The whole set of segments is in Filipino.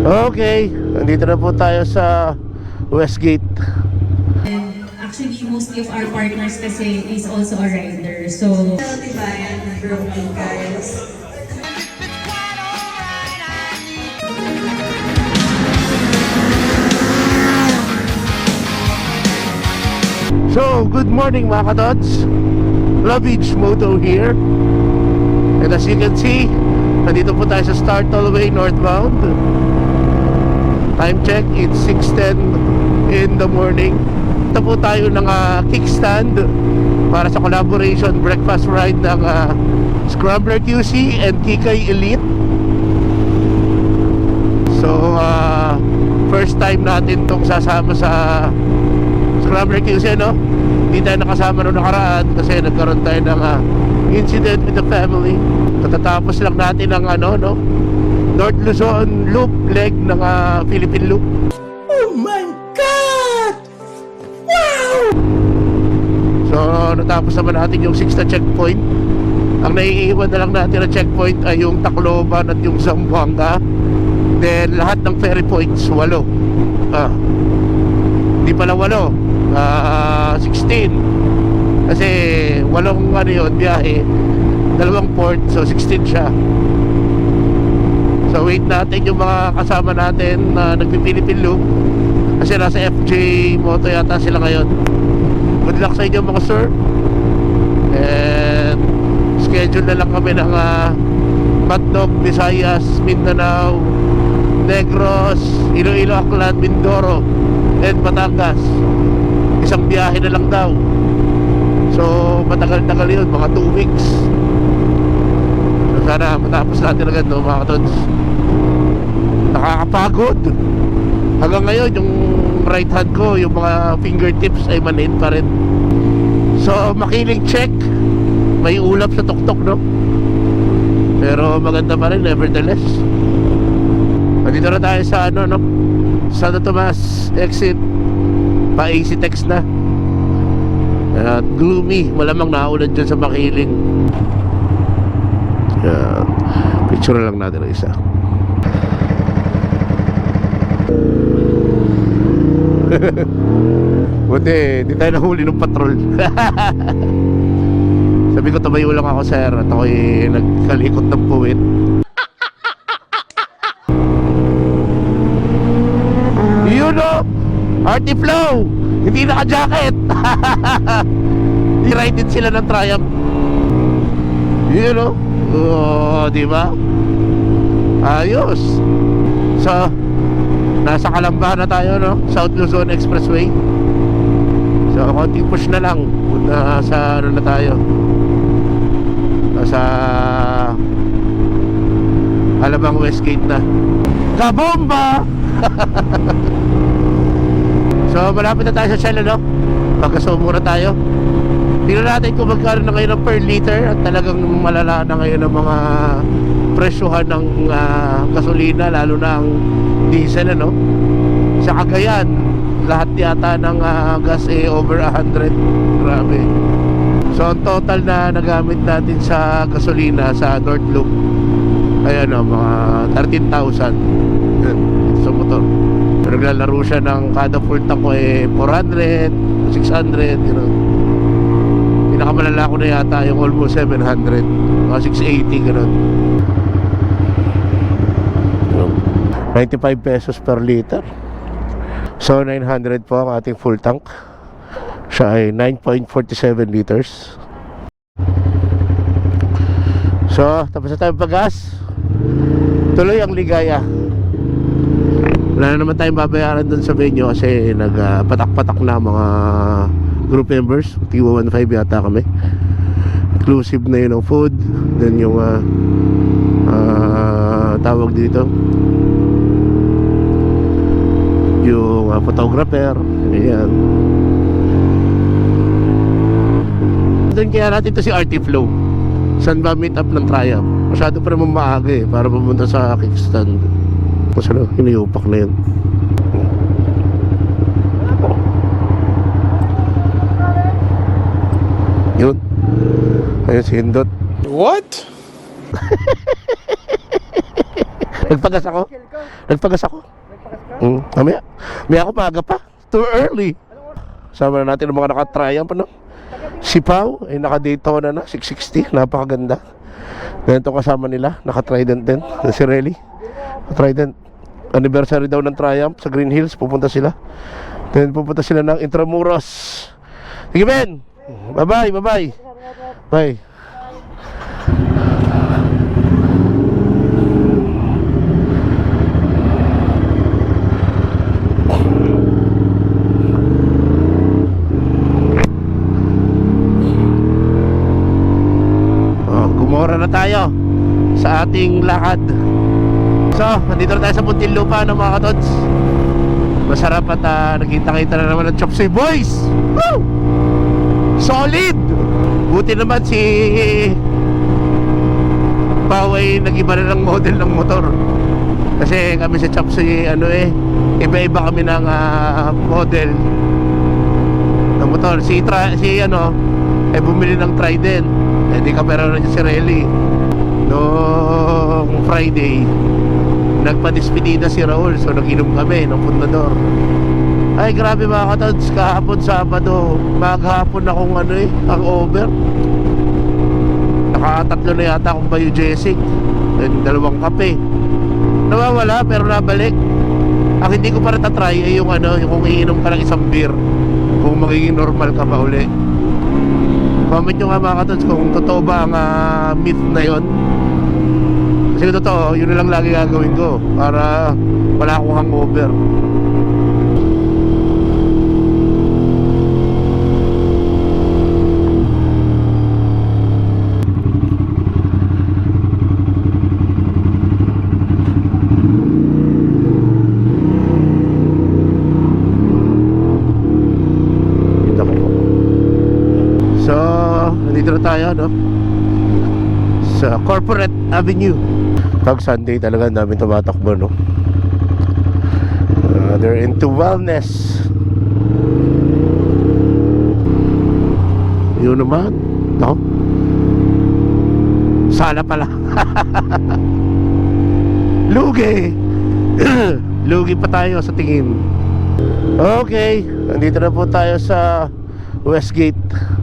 Okay, nandito na po tayo sa Westgate. And actually, mostly of our partners kasi is also a rider. So, Tibayan, broken guys. So, good morning mga katods. Lovage Moto here. And as you can see, nandito po tayo sa Star Tollway northbound. Time check, it's 6:10 in the morning. Ito po tayo ng kickstand para sa collaboration breakfast ride ng Scrambler QC and Kikay Elite. So, first time natin itong sasama sa Scrambler QC, no? Hindi tayo nakasama noong nakaraan kasi nagkaroon tayo ng incident with the family. Katatapos lang natin ng North Luzon Loop leg ng Philippine Loop. Oh my God! Wow! So natapos naman natin yung 6th na checkpoint. Ang naiiwan na lang natin na checkpoint ay yung Tacloban at yung Zamboanga. Then lahat ng ferry points 8. Hindi pala 8, 16. Kasi 8 yun biyahe, 2 port, so 16 siya. So wait natin yung mga kasama natin na nagpipilipin loop kasi nasa FJ Moto yata sila ngayon. Good luck sa inyo mga sir. And schedule na lang kami ng Matnog, Visayas, Mindanao, Negros, Iloilo, Aklan, Mindoro and Batangas. Isang biyahe na lang daw. So matagal-tagal yun, mga 2 weeks. So sana matapos natin agad, no, mga katods. Nakakapagod. Hanggang ngayon yung right hand ko, yung mga fingertips ay manhid pa rin. So makiling check, may ulap sa tuktok, no? Pero maganda pa rin nevertheless. Nandito na tayo sa Santo Tomas exit. Pa AC text na. At gloomy, malamang naulan dyan sa Makiling. Picture lang natin ang isa. Buti, di tayo nahuli ng patrol. Sabi ko, tumayo lang ako sir. At ako'y nagkalikot ng puwit. Yun o! Arty Flow! Hindi naka-jacket! I-ride din sila ng Triumph. Yun o. Diba? Ayos. So nasa Calamba na tayo, no? South Luzon Expressway. So konting push na lang. Sa na tayo, sa Alabang Westgate na. Kabomba! So malapit na tayo sa Shell, no? Pagkaso muna tayo. Tingnan natin kung magkano na ngayon ng per liter. At talagang malala na ngayon ang mga presyuhan ng gasolina, lalo na ang diesel, no? Sa Cagayan, lahat yata ng gas over 100. Grabe. So ang total na nagamit natin sa gasolina sa North Loop, ayan o, mga 13,000. Yan, sa motor. Naglalaro siya ng kada full tank ko 400, 600, pinakamalala ko na yata yung almost 700, mga 680, gano'n. 95 pesos per liter. So 900 po ang ating full tank. Siya ay 9.47 liters. So tapos na tayo pag-gas. Tuloy ang ligaya. Wala na naman tayong babayaran dun sa venue kasi nagpatak-patak na mga group members. Tiwa 1.5 yata kami. Inclusive na yun ng food. Then yung tawag dito, yung photographer. Ayan. Doon kaya natin ito si Arty Flow. Saan ba meet up ng Triumph? Masyado pa naman maaga para pumunta sa kickstand. Kasi hiniyupak na yun. Yun. Ayun si Hindot. What? Nagpagas ako. Nagpagas ako. Mamaya. May ako maaga pa. Too early. Sama na natin ang mga naka-triumph, ano? Si Pao ay naka-Daytona na, 660. Napakaganda. Ganito kasama nila. Naka-Trident din. Si Relly. Trident. Anniversary daw ng Triumph sa Green Hills. Pupunta sila. Then pupunta sila ng Intramuros. Sige, Ben! Bye-bye, bye-bye. Bye. Gumora na tayo sa ating lakad. So, nandito na tayo sa Muntinlupa ng mga katods. Masarap at nakita-kita na naman ng Chop Suey Boys. Woo! Solid! Buti naman si Pao ay nag-iba na ng model ng motor. Kasi kami sa Chop Suey, iba-iba kami ng model ng motor. Si ay bumili ng Trident. Hindi ka pero na si Relly. Noong Friday, nagpa-despedida si Raul. So nag-inom kami ng Fundador. Ay grabe mga katods, kahapon Sabado, maghapon akong ang over. Nakatatlo na yata akong Biogesic. Then 2 kape. Nawawala pero nabalik. Ang hindi ko pa natatry ay yung kung iinom ka ng isang beer, kung magiging normal ka pa uli. Comment nyo nga mga katods kung totoo ba ang myth na yon. Kasi kung totoo, yun na lang lagi gagawin ko para wala akong hangover. Nandito na tayo, no? Sa Corporate Avenue. Pag Sunday talaga namin tumatakbo, no? They're into wellness. Yun naman, no? Sana pala. Lugi. Lugi pa tayo sa tingin. Okay, nandito na po tayo sa Westgate.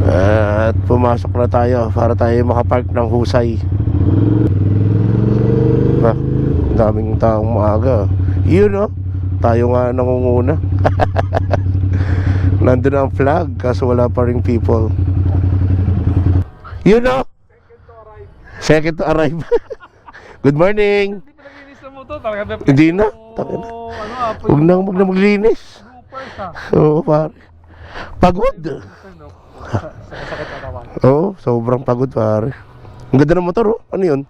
At pumasok na tayo para tayo makapark ng husay. Daming taong maaga. Yun, no? Tayo nga nangunguna. Nandun ang flag kaso wala pa ring people. Yun, no? Second to arrive. Good morning. Hindi pa naglinis ng motor, talaga. Hindi na. Huwag na maglinis. Oo, pare. Pagod. Sakit na naman. Oo, sobrang pagod, pare. Ang ganda ng motor, oh. Ano yun?